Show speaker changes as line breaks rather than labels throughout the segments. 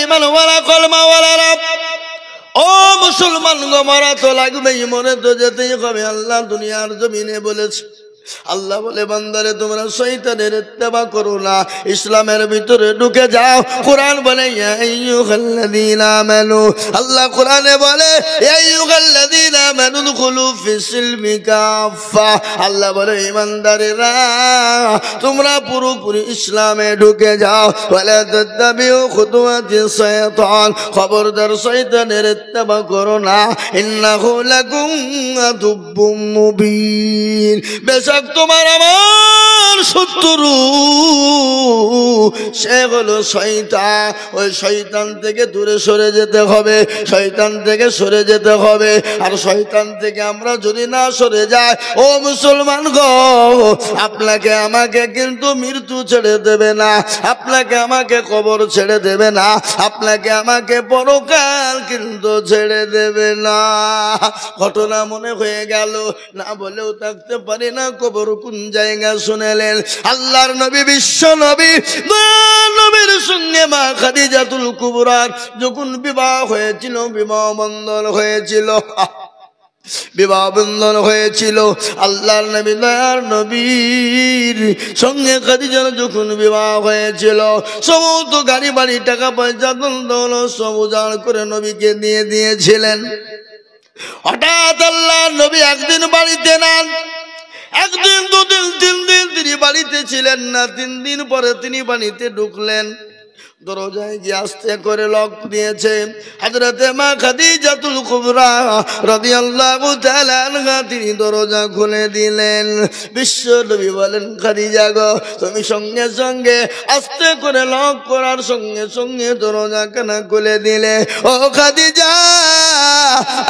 ইমান ওয়ালা কলমা ওয়ালা রাব ও মুসলমান গো মরা তো লাগবেই মরে তো যেতেই হবে আল্লাহ দুনিয়ার জমিনে বলেছে আল্লাহ বলে বান্দারে তোমরা শয়তানের ইত্তেবা করো না ইসলামের ভিতরে ঢুকে যাও কোরআন বলে ইয়া আইয়ুহাল্লাযীনা আমানু আল্লাহ কোরআনে বলে ইয়া আইয়ুহাল্লাযীনা আমানু দুখুলু ফিস-সিলমি কাফা আল্লাহ বলে ঈমানদারেরা তোমরা পুরোপুরি ইসলামে ঢুকে যাও ওয়ালা তাত্তাবিউ খুতুওয়াতিস শাইতান খবরদার শয়তানের ইত্তেবা করো না ইন্নাহু লাকুম আদুব্বুম মুবিন তোমার আমার শত্রু সে হলো শয়তান ওই শয়তান থেকে দূরে সরে যেতে হবে শয়তান থেকে সরে যেতে হবে আর শয়তান থেকে আমরা যদি না সরে যাই ও মুসলমান গো আপনাকে আমাকে কিন্তু মৃত্যু ছেড়ে দেবে না আপনাকে আমাকে কবর ছেড়ে দেবে না আপনাকে আমাকে পরকাল কিন্তু ছেড়ে দেবে না ঘটনা মনে হয়ে গেল না বলেও থাকতে পারি না কবর কোন জায়গা শুনেলেন আল্লাহর নবী বিশ্ব নবী নবীর সঙ্গে মা খাদিজাতুল কুবরার যখন বিবাহ হয়েছিল বিবাহ বন্ধন হয়েছিল আল্লাহর নবী দয়ার নবীর সঙ্গে খাদিজার যখন বিবাহ হয়েছিল সমস্ত গাড়ি বাড়ি টাকা পয়সা দৌলত সব উজাড় করে নবীকে দিয়ে দিয়েছিলেন হঠাৎ আল্লাহর নবী একদিন বাড়িতে নেন একদিন দুদিন তিন দিন তিনি বাড়িতে ছিলেন না 3 দিন পরে তিনি বাড়িতে ঢুকলেন দরজায় গিয়ে আস্তে করে লক দিয়েছে হযরতে মা খাদিজাতুল কুবরা রাদিয়াল্লাহু তাআলা আনহা তিনি দরজা খুলে দিলেন বিশ্ব নবী বলেন খাদিজা গো তুমি সঙ্গে সঙ্গে আস্তে করে লক করার সঙ্গে সঙ্গে দরজা কেন খুলে দিলে ও খাদিজা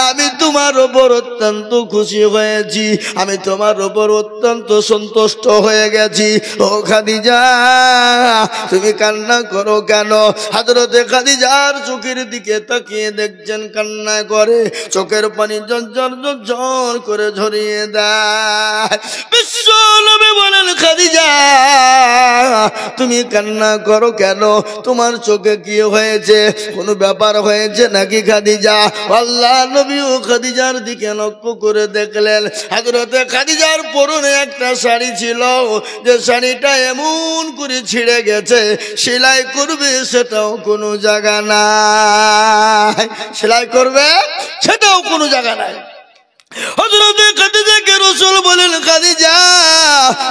আমি তোমার উপর অত্যন্ত খুশি হয়েছি আমি তোমার উপর অত্যন্ত সন্তুষ্ট হয়ে গেছি ও খাদিজা তুমি কান্না করো কেন হযরতে খাদিজার চোখের দিকে তাকিয়ে দেখছেন কান্না করে চোখের পানি ঝরঝর করে ঝরিয়ে দেয় বিশ্ব নবী বলেন খাদিজা তুমি কান্না করো কেন তোমার চোখে কি হয়েছে কোনো ব্যাপার হয়েছে নাকি খাদিজা আল্লাহ নবী ও খাদিজার দিকে লক্ষ্য করে দেখলেন হযরতে খাদিজার পরনে একটা শাড়ি ছিল যে শাড়িটা এমন করে ছিঁড়ে গেছে সেলাই করবে সেটাও কোনো জায়গা নাই সেলাই করবে সেটাও কোনো জায়গা নাই হযরতে খাদিজাকে রাসূল বলেন খাদিজা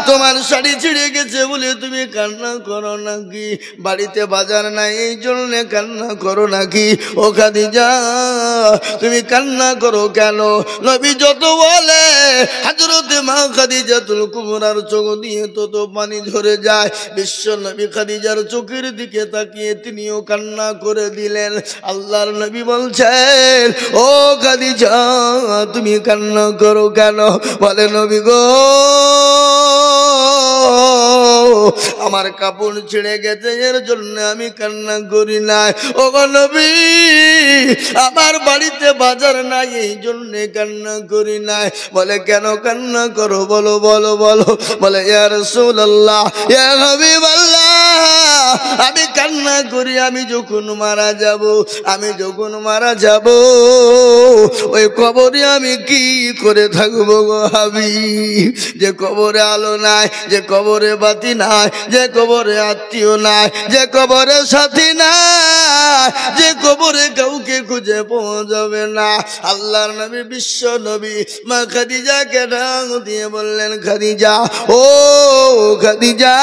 তোমার শাড়ি ছিঁড়ে গেছে বলে তুমি কান্না করো নাকি বাড়িতে বাজার নাই এই জন্য কান্না করো নাকি ও খাদিজা তুমি কান্না করো কেন নবী যত বলে হযরতে মা খাদিজাতুল কুবরার চোখ দিয়ে তত পানি ঝরে যায় বিশ্ব নবী খাদিজার চোখের দিকে তাকিয়ে তিনিও কান্না করে দিলেন আল্লাহর নবী বলছেন ও খাদিজা তুমি কান্না করো কেন বলে নবী গো আমার কাপড় ছিঁড়ে গেছে এর জন্য আমি কান্না করি না ও গো নবী আমার বাড়িতে বাজার নাই এই জন্য কান্না করি না বলে কেন কান্না করো বলো বলো বলো বলে ইয়া রাসূলুল্লাহ ইয়া হাবিবাল্লাহ আমি কান্না করি আমি যখন মারা যাব ওই কবরে আমি কি করে থাকবো গো হাবিব যে কবরে আলো নাই যে কবরে বাতি নাই যে কবরে আত্মীয় নাই যে কবরে সাথী নাই যে কবরে কাউকে খুঁজে পাওয়া যাবে না আল্লাহর নবী বিশ্ব নবী মা খাদিজাকে ডাক দিয়ে বললেন খাদিজা ও খাদিজা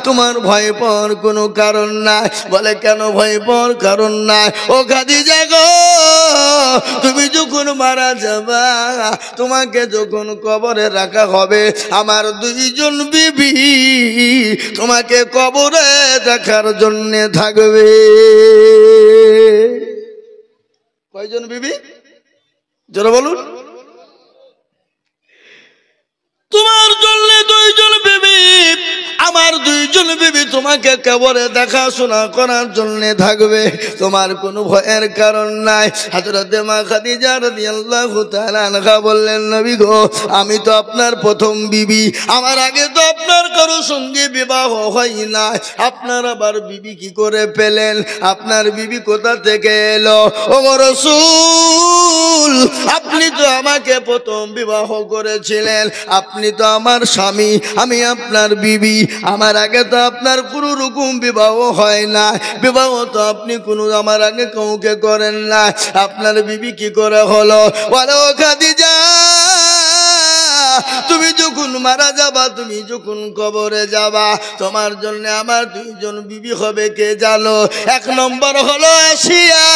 তোমার ভয় পাওয়ার কোনো কারণ নাই বলে কেন ভয় পাওয়ার কারণ নাই ও খাদিজা গো তুমি যখন মারা যাবা তোমাকে যখন কবরে রাখা হবে আমার 2 জন বিবি তোমাকে কবরে দেখার জন্য থাকবে কয়জন বিবি জোরে বলুন তোমার জন্য 2 জন বিবি আমার দুইজন বিবি তোমাকে কবরে দেখাশোনা করার জন্য থাকবে, তোমার কোনো ভয়ের কারণ নাই। হযরতে মা খাদিজা রাদিয়াল্লাহু তাআলা আনহা বললেন, নবী গো, আমি তো আপনার প্রথম বিবি, আমার আগে তো আপনার কারো সঙ্গে বিবাহ হয় না, আপনার আবার বিবি কি করে পেলেন? আপনার বিবি কোথা থেকে এলো? ও রাসূল, আপনি তো আমাকে প্রথম বিবাহ করেছিলেন, আপনি তো আমার স্বামী, আমি আপনার বিবি, আমার আগে তো আপনার কোনো রকম বিবাহ হয় না, বিবাহ তো আপনি কোনো আমার আগে কাউকে করেন না, আপনার বিবি কি করে হলো? বলো খাদিজা, তুমি যখন মারা যাবা, তুমি যখন কবরে যাবা, তোমার জন্য আমার দুইজন বিবি হবে কে জানো? এক নম্বর হলো আসিয়া,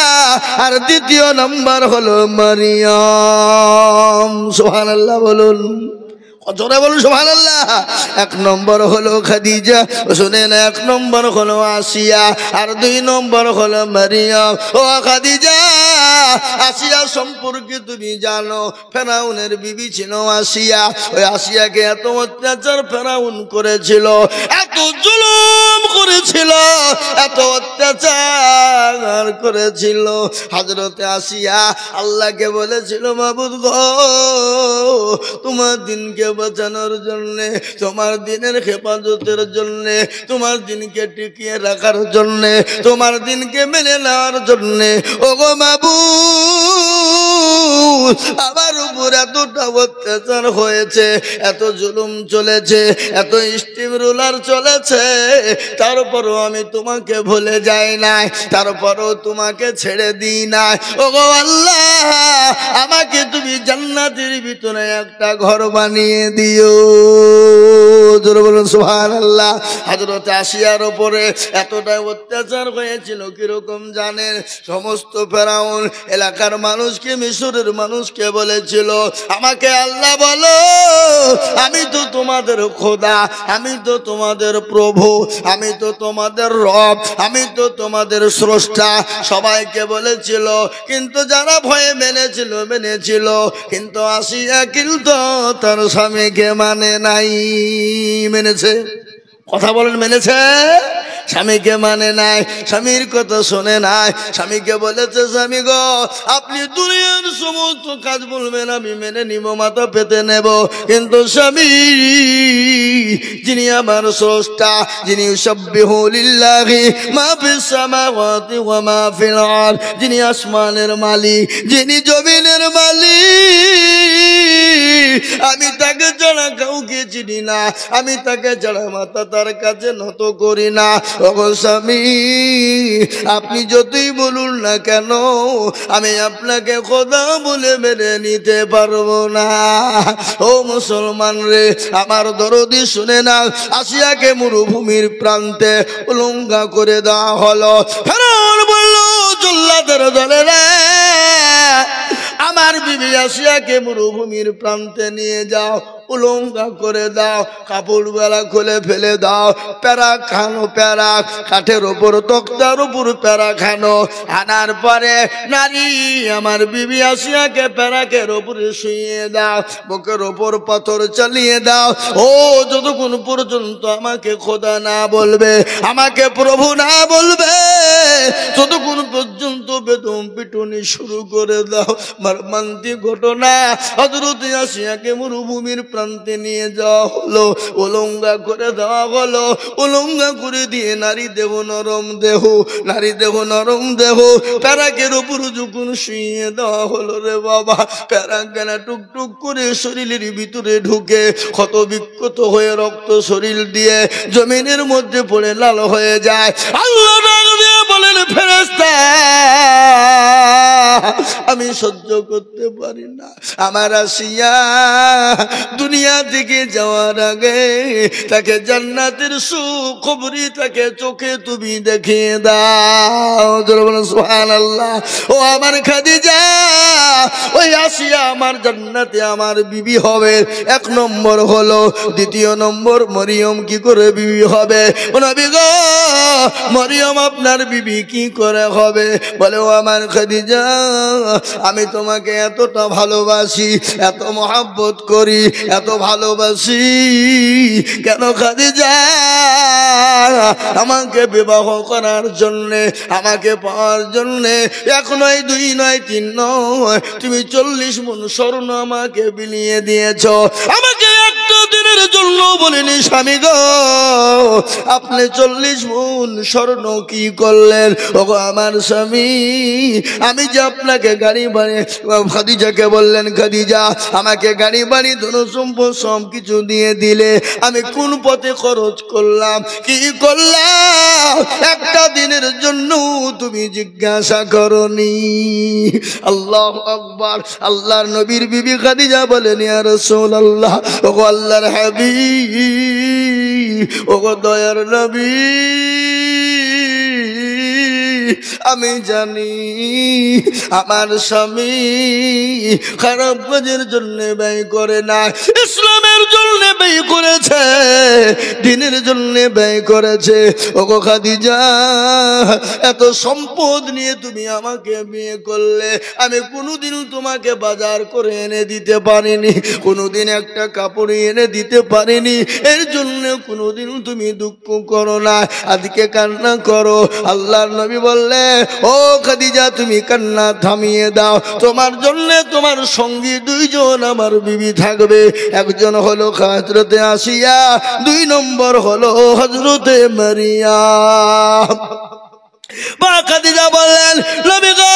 আর দ্বিতীয় নম্বর হলো মারিয়াম। সুবহানাল্লাহ বলুন, জোরে বলুন সুবহানাল্লাহ। এক নম্বর হলো খাদিজা, শুনেন, এক নম্বর হলো আসিয়া, আর দুই নম্বর হলো মারিয়াম। ও খাদিজা, আসিয়া সম্পর্কে তুমি জানো, ফেরাউনের বিবি ছিল আসিয়া। ওই আসিয়াকে এত অত্যাচার ফেরাউন করেছিল, এত জুলুম করেছিল, এত অত্যাচার করেছিল। হযরতে আসিয়া আল্লাহকে বলেছিল, মাবুদ গো, তোমার দিনকে বাঁচানোর জন্যে, তোমার দিনের হেফাজতের জন্যে, তোমার দিনকে টিকিয়ে রাখার জন্যে, তোমার দিনকে মেনে নেওয়ার জন্যে, ও গো মাবুদ, আমার উপর এতটা অত্যাচার হয়েছে, এত জুলুম চলেছে, এত স্টিম রুলার চলেছে, তারপরও আমি তোমাকে ভুলে যাই নাই, তারপরও তোমাকে ছেড়ে দিই নাই। ও গো আল্লাহ, আমাকে তুমি জান্নাতের ভিতরে একটা ঘর বানিয়ে দিও। জোরে বলুন সুবহানাল্লাহ। হযরত আসিয়ার উপরে এতটাই অত্যাচার হয়েছিল, কিরকম জানেন? সমস্ত ফেরাউন এলাকার মানুষকে, মিশরের মানুষকে বলেছিল, আমাকে আল্লাহ বলো, আমি তো তোমাদের খোদা, আমি তো তোমাদের প্রভু, আমি তো তোমাদের রব, আমি তো তোমাদের স্রষ্টা, সবাইকে বলেছিল। কিন্তু যারা ভয়ে মেনেছিল, কিন্তু আসিয়া কিন্তু তার স্বামীকে মানে নাই। মেনেছে? কথা বলেন, মেনেছে? স্বামীকে মানে নাই, স্বামীর কথা শোনে নাই। স্বামীকে বলেছে, স্বামী গো, আপনি দুনিয়ার সমস্ত কাজ বলবেন, আমি মেনে নিব, মাথা পেতে নেব, কিন্তু স্বামী, যিনি আমার স্রষ্টা, যিনি ইউসাব্বিহু লিল্লাহি মা ফিস সামাওয়াতি ওয়া মা ফিল আরদ, যিনি আসমানের মালিক, যিনি জমিনের মালিক, আমি তাকে ছাড়া কাউকে চিনি না, আমি তাকে ছাড়া মাথা তার কাছে নত করি না। ওগো স্বামী, আপনি যতই বলুন না কেন, আমি আপনাকে খোদা বলে মেনে নিতে পারবো না। ও মুসলমান রে, আমার দরদি শুনে না, আসিয়াকে মরুভূমির প্রান্তে উলঙ্গা করে দেওয়া হলো। ফেরাউন বলল, জল্লাদের দলেরা, আমার বিবি আসিয়াকে মরুভূমির প্রান্তে নিয়ে যাও, উলঙ্গা করে দাও, কাপড় বেলা খুলে ফেলে দাও, প্যারা খানো, প্যারা কাঠের ওপর, তক্তার উপর প্যারা খানো। আনার পরে নারী আমার বিবি আসিয়াকে প্যারাকের ওপরে শুইয়ে দাও, বুকের ওপর পাথর চালিয়ে দাও। ও যতক্ষণ পর্যন্ত আমাকে খোদা না বলবে, আমাকে প্রভু না বলবে, ততক্ষণ পর্যন্ত বেদম পিটুনি শুরু করে দাও। মর্মান্তিক ঘটনা, হযরত আসিয়াকে মরুভূমির প্রান্তে নিয়ে যাওয়া হলো, উলঙ্গা করে দেওয়া হলো। উলঙ্গা করে দিয়ে নারী দেহ নরম দেহ, নারী দেহ নরম দেহ, প্যারাকের উপর যখন শুইয়ে দেওয়া হলো, রে বাবা, প্যারাকানা টুকটুক করে শরীরের ভিতরে ঢুকে ক্ষত বিক্ষত হয়ে রক্ত শরীর দিয়ে জমিনের মধ্যে পড়ে লাল হয়ে যায়। আল্লাহ বলেন, ফেরেশতা, আমি সহ্য করতে পারি না। আমার আসিয়া দুনিয়া থেকে যাওয়ার আগে তাকে জান্নাতের সুখবরি তাকে চোখে তুমি দেখিয়ে দাও। সুবহানাল্লাহ। ও আমার খাদিজা, ওই আসিয়া আমার জান্নাতে আমার বিবি হবে, এক নম্বর হলো। দ্বিতীয় নম্বর, মরিয়ম কি করে বিবি হবে? ও নবী গো, মরিয়ম আপনার বিবি কি করে হবে? বলে, ও আমার খাদিজা, আমি তোমাকে এতটা ভালোবাসি, এত মহব্বত করি, এত ভালোবাসি কেন খাদিজা? আমাকে বিবাহ করার জন্যে, আমাকে পাওয়ার জন্যে 1 নয় 2 নয় 3 নয়, তুমি 40 মণ স্বর্ণ আমাকে বিলিয়ে দিয়েছ। আমাকে একটা দিনের জন্য বলিনি স্বামী গো, আপনি 40 মণ স্বর্ণ কি করলেন? ওগো আমার স্বামী, আমি যে আপনাকে গাড়ি বাড়ি, খাদিজাকে বললেন খাদিজা আমাকে গাড়ি বাড়ি ধন সম্পদ সব কিছু দিয়ে দিলে, আমি কোন পথে খরচ করলাম, কি করলাম একটা দিনের জন্য তুমি জিজ্ঞাসা করনি? আল্লাহু আকবার। আল্লাহর নবীর বিবি খাদিজা বলেন ইয়া রাসূলুল্লাহ, ওগো আল্লাহর হাবিব, ওগো দয়ার নবী, আমি জানি আমার স্বামী খারাপ কাজের জন্য ব্যয় করে না, ইসলামের জন্য ব্যয় করেছে, দ্বীনের জন্য ব্যয় করেছে। ওগো খাদিজা, এত সম্পদ নিয়ে তুমি আমাকে বিয়ে করলে, আমি কোনোদিনও তোমাকে বাজার করে এনে দিতে পারিনি, কোনোদিন একটা কাপড় এনে দিতে পারিনি, এর জন্য কোনোদিনও তুমি দুঃখ করো না, আজকে কান্না করো। আল্লাহর নবী বললে, ও খাদিজা তুমি কান্না থামিয়ে দাও, তোমার জন্য তোমার সঙ্গী 2 জন আমার বিবি থাকবে, একজন হলো হযরতে আসিয়া, 2 নম্বর হলো হযরতে মারিয়াম। খাদিজা বললেন নবী গো,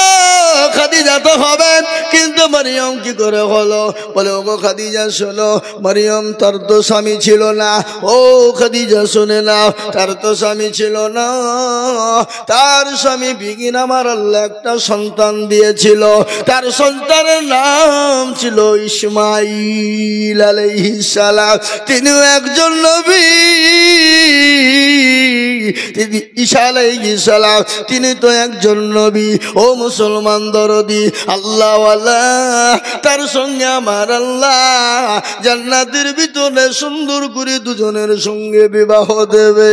খাদিজা তো হবে, কিন্তু মারিয়াম কি করে হলো? বলে ওগো খাদিজা শোনো, মারিয়াম তার তো স্বামী ছিল না। ও খাদিজা শুনে নাও, তার তো স্বামী ছিল না, তার স্বামী বিগিন আমার আল্লাহ একটা সন্তান দিয়েছিল, তার সন্তানের নাম ছিল ইসমাঈল আলাইহিস সালাম। তিনিও একজন নবী, তিনি ঈসা আলাইহিস সালাম, তিনি তো একজন নবী। ও মুসলমান দরদি আল্লাহ ওয়ালা, তার সঙ্গে আমার আল্লাহ জান্নাতের ভিতরে সুন্দর করে 2 জনের সঙ্গে বিবাহ দেবে।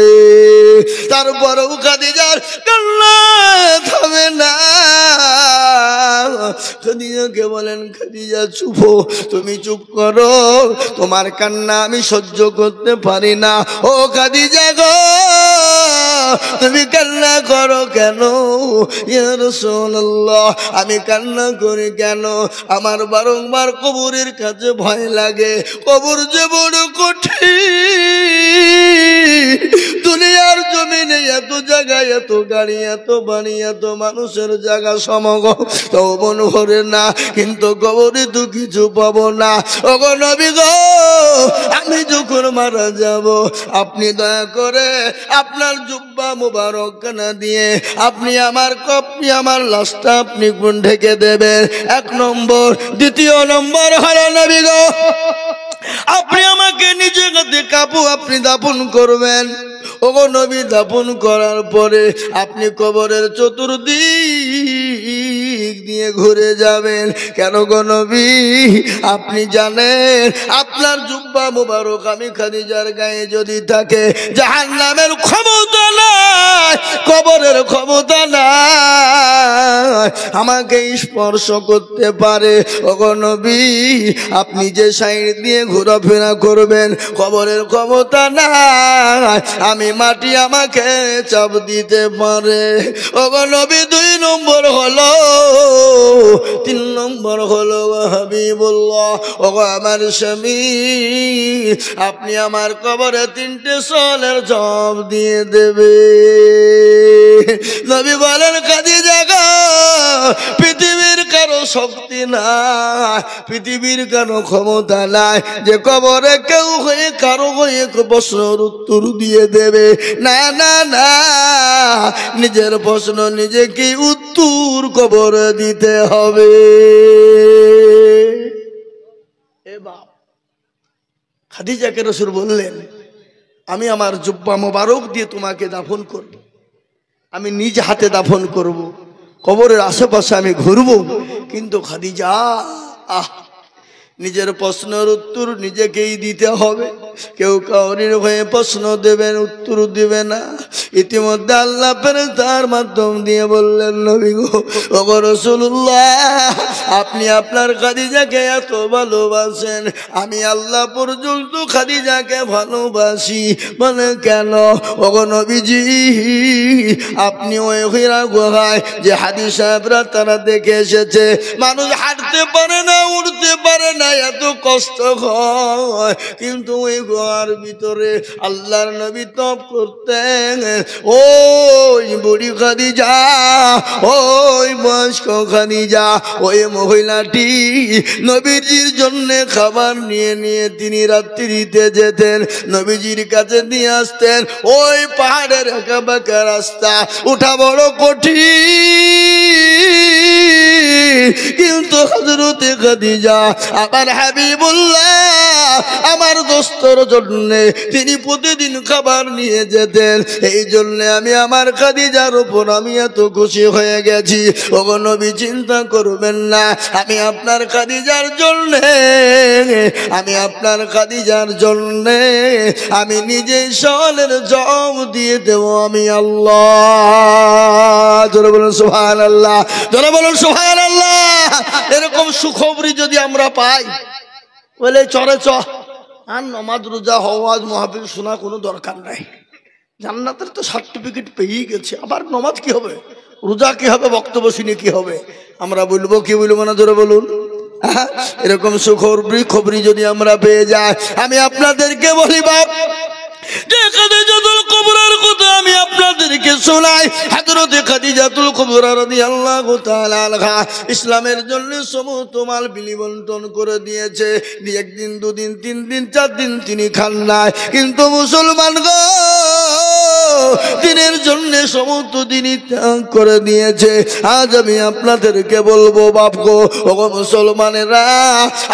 তারপরেও খাদিজার কান্না থামে না। খাদিজাকে বলেন খাদিজা চুপ, তুমি চুপ করো, তোমার কান্না আমি সহ্য করতে পারি না। ও খাদিজা গো, তুমি কান্না করো কেন? ইয়া রাসূলুল্লাহ, আমি কান্না করি কেন? আমার বারংবার কবরের কাছে ভয় লাগে, কবর যে বড় কঠিন। দুনিয়ার জমিনে এত জায়গা, এত গাড়ি, এত বাড়ি, এত মানুষের জায়গা সমাগম, তো মন ভরে না, কিন্তু কবরে তো কিছু পাবো না। ওগো নবী গো, আমি যখন মারা যাব, আপনি দয়া করে আপনার জুব্বা মুবারক কানা দিয়ে আপনি আমার লাশটা আপনি কোন ঢেকে দেবেন, 1 নম্বর। 2 নম্বর হলো নবী গো, আপনি আমাকে নিজে হাতে কাপড় আপনি দাফন করবেন। ওগো নবী, দাফন করার পরে আপনি কবরের চতুর্দিক দিয়ে ঘুরে যাবেন। কেন গো নবী? আপনি জানেন আপনার জুব্বা মুবারক আমি খাদিজার গায়ে যদি থাকে, জাহান্নামের ক্ষমতা নাই, কবরের ক্ষমতা নাই আমাকে স্পর্শ করতে পারে। ওগো নবী, আপনি যে সাইড দিয়ে ঘোরাফেরা করবেন, কবরের ক্ষমতা নাই, আমি মাটি আমাকে চাপ দিতে পারে। ওগো নবী, 2 নম্বর হলো, 3 নম্বর হলো হাবিবুল্লাহ, ওগো আমার স্বামী, আপনি আমার কবরে 3টে সোনার চাপ দিয়ে দেবে। নবী বলেন খাদিজা গো, পৃথিবীর কারো শক্তি নাই, পৃথিবীর কারো ক্ষমতা নাই যে কবরে কেউ হয়ে কারো হয়ে প্রশ্নের উত্তর দিয়ে দেবে। না না না, নিজের প্রশ্ন নিজেকে উত্তর কবরে দিতে হবে। এ বাপ, খাদিজাকে রাসূল বললেন, আমি আমার জুব্বা মোবারক দিয়ে তোমাকে দাফন করব, আমি নিজ হাতে দাফন করব, কবরের আশেপাশে আমি ঘুরবো। কিন্তু খাদিজা, নিজের প্রশ্নের উত্তর নিজেকেই দিতে হবে। কেউ কাউরির হয়ে প্রশ্ন দেবেন, উত্তর দেবে না। ইতিমধ্যে আল্লাহ ফেরেশতার মাধ্যম দিয়ে বললেন, নবী গো, ওগো রাসূলুল্লাহ, আপনি আপনার খাদিজাকে এত ভালোবাসেন, আমি আল্লাহ পর্যন্ত খাদিজাকে ভালোবাসি। বলে কেন? ওগো নবীজি, আপনি ওই হীরা গুহায় যে হাদি সাহেবরা তারা দেখে এসেছে, মানুষ হাঁটতে পারে না, উঠতে পারে না, এত কষ্ট হয়, কিন্তু ওই গুহার ভিতরে আল্লাহর নবী তপ করতেন। ওই বুড়ি খাদিজা, ওই বয়স্ক খাদিজা, ওই মহিলাটি নবীজির জন্য খাবার নিয়ে নিয়ে তিনি রাত্রিতে যেতেন, নবীজির কাছে নিয়ে আসতেন। ওই পাহাড়ের একা বাঁকা রাস্তা, উঠা বড় কঠিন, কিন্তু হযরতে খাদিজা আমার হাবিবুল্লাহ আমার দোস্তর জন্য তিনি প্রতিদিন খাবার নিয়ে যেতেন। এই জন্য আমি আমার খাদিজার উপর আমি এত খুশি হয়ে গেছি। ওগো নবী, চিন্তা করবেন না, আমি আপনার খাদিজার জন্য, আমি আপনার খাদিজার জন্য আমি নিজে সওয়ালের জবাব দিয়ে দেব আমি আল্লাহ। জোরে বলুন সুবহানাল্লাহ, জোরে বলুন সুবহানাল্লাহ। এরকম সুখবরি যদি আমরা পাই, বলে চরে চ, আর নমাজ রোজা হওয়াজ মাহফিল শোনা কোনো দরকার নাই, জান্নাতের তো সার্টিফিকেট পেয়েই গেছে, আবার নমাজ কি হবে, রোজা কি হবে, বক্তব্য শুনে কি হবে? আমরা বলবো কি বলবো না? জোরে বলুন। এরকম সুখবরি যদি আমরা পেয়ে যাই, আমি আপনাদেরকে বলি বাপ, যে খাদিজাতুল কুবরার কথা আমি আপনাদেরকে শোনাই। হযরতে খাদিজাতুল কুবরা রাদিয়াল্লাহু তাআলা আনহা ইসলামের জন্য সমস্ত মাল বিলিবন্টন করে দিয়েছে। একদিন, দুদিন, 3 দিন, 4 দিন তিনি খান নাই, কিন্তু মুসলমান গো দিনের জন্য সমস্ত দিনই ত্যাগ করে দিয়েছে। আজ আমি আপনাদেরকে বলবো বাপ গো, ওগো মুসলমানেরা,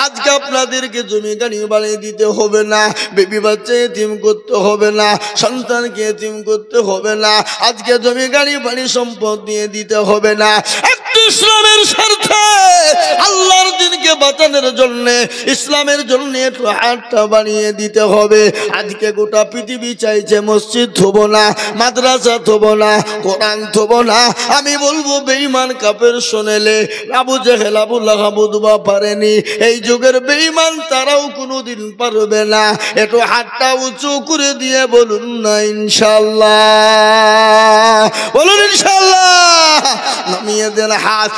আজকে আপনাদেরকে জমি গাড়ি বাড়ি দিতে হবে না, বেবি বাচ্চা এতিম করতে হবে না, সন্তানকে এতিম করতে হবে না, আজকে জমি গাড়ি বাড়ি সম্পদ দিয়ে দিতে হবে না। ইসলামের স্বার্থে, আল্লাহর দ্বীনকে বাঁচানোর জন্য, ইসলামের জন্য একটু হাতটা বাড়িয়ে দিতে হবে। আজকে গোটা পৃথিবী চাইছে মসজিদ থব না, মাদ্রাসা থব না, কোরআন থব না। আমি বলবো বেঈমান কাফের শোনেলে আবু জেহেল আবু লাহাব দুবা পারেনি, এই যুগের বেঈমান তারাও কোনোদিন পারবে না। একটু হাতটা উঁচু করে দিয়ে বলুন না ইনশাআল্লাহ, বলুন ইনশাআল্লাহ। নামিয়ে দেন হাত।